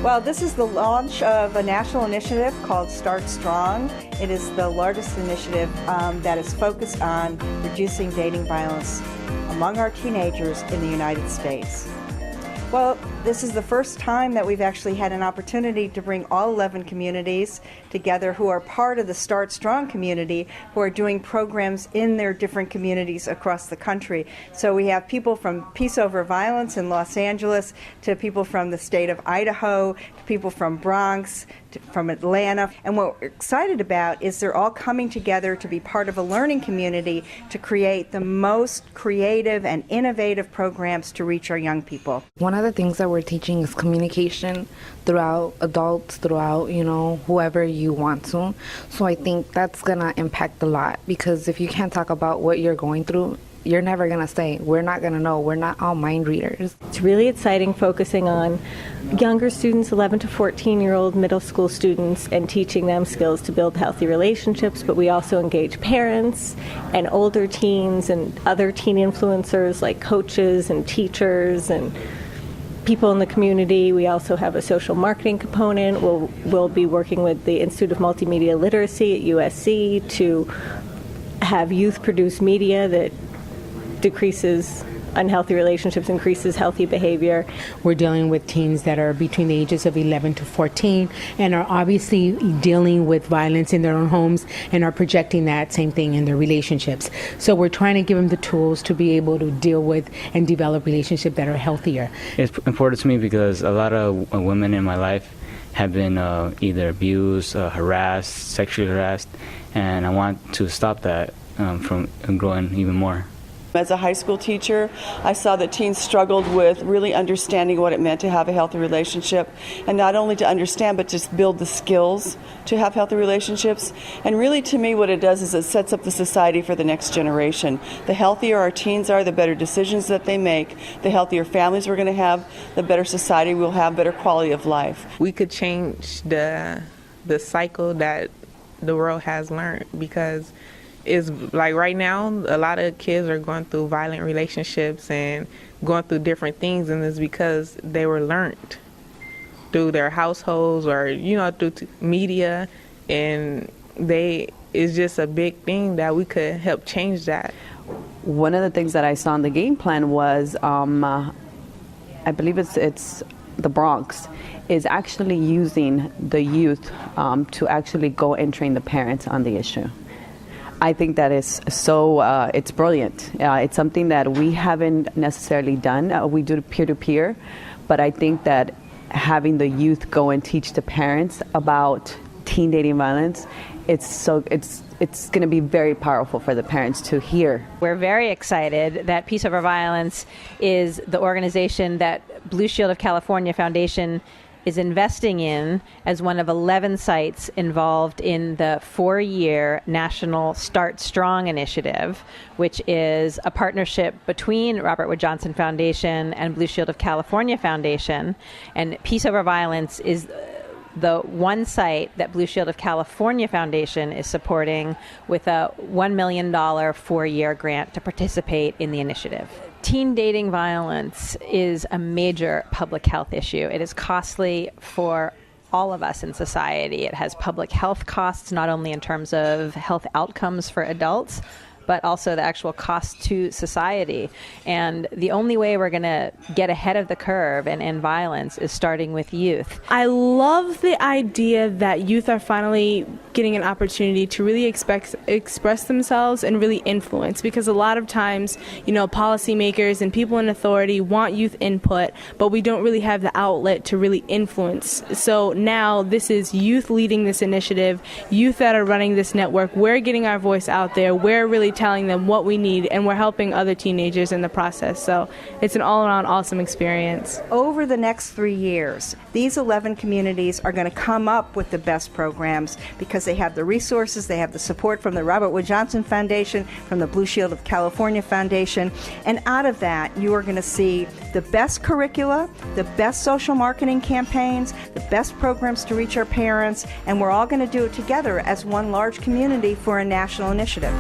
Well, this is the launch of a national initiative called Start Strong. It is the largest initiative that is focused on reducing dating violence among our teenagers in the United States. Well, this is the first time that we've actually had an opportunity to bring all 11 communities together who are part of the Start Strong community, who are doing programs in their different communities across the country. So we have people from Peace Over Violence in Los Angeles, to people from the state of Idaho, to people from Bronx, from Atlanta. And what we're excited about is they're all coming together to be part of a learning community to create the most creative and innovative programs to reach our young people. One of the things that we're teaching is communication throughout adults, throughout, whoever you want to. So I think that's going to impact a lot, because if you can't talk about what you're going through, you're never going to say. We're not going to know. We're not all mind readers. It's really exciting focusing on younger students, 11 to 14-year-old middle school students, and teaching them skills to build healthy relationships. But we also engage parents and older teens and other teen influencers like coaches and teachers and people in the community. We also have a social marketing component. We'll be working with the Institute of Multimedia Literacy at USC to have youth produce media that decreases unhealthy relationships, increases healthy behavior. We're dealing with teens that are between the ages of 11 to 14 and are obviously dealing with violence in their own homes and are projecting that same thing in their relationships. So we're trying to give them the tools to be able to deal with and develop relationships that are healthier. It's important to me because a lot of women in my life have been either abused, harassed, sexually harassed, and I want to stop that from growing even more. As a high school teacher, I saw that teens struggled with really understanding what it meant to have a healthy relationship, and not only to understand, but just build the skills to have healthy relationships. And really, to me, what it does is it sets up the society for the next generation. The healthier our teens are, the better decisions that they make, the healthier families we're going to have, the better society we'll have, better quality of life. We could change the cycle that the world has learned, because is like right now, a lot of kids are going through violent relationships and going through different things, and it's because they were learned through their households or through media, and it's just a big thing that we could help change that. One of the things that I saw in the game plan was, I believe it's the Bronx, is actually using the youth to actually go and train the parents on the issue. I think that is so, it's brilliant. It's something that we haven't necessarily done. We do peer-to-peer, but I think that having the youth go and teach the parents about teen dating violence, it's going to be very powerful for the parents to hear. We're very excited that Peace Over Violence is the organization that Blue Shield of California Foundation is investing in as one of 11 sites involved in the 4-year National Start Strong initiative, which is a partnership between Robert Wood Johnson Foundation and Blue Shield of California Foundation. And Peace Over Violence is the one site that Blue Shield of California Foundation is supporting with a $1 million 4-year grant to participate in the initiative. Teen dating violence is a major public health issue. It is costly for all of us in society. It has public health costs, not only in terms of health outcomes for adults, but also the actual cost to society. And the only way we're going to get ahead of the curve and end violence is starting with youth. I love the idea that youth are finally getting an opportunity to really express themselves and really influence, because a lot of times, policymakers and people in authority want youth input, but we don't really have the outlet to really influence. So now this is youth leading this initiative, youth that are running this network. We're getting our voice out there. We're really telling them what we need, and we're helping other teenagers in the process. So it's an all-around awesome experience. Over the next 3 years, these 11 communities are going to come up with the best programs because they have the resources, they have the support from the Robert Wood Johnson Foundation, from the Blue Shield of California Foundation, and out of that you are going to see the best curricula, the best social marketing campaigns, the best programs to reach our parents, and we're all going to do it together as one large community for a national initiative.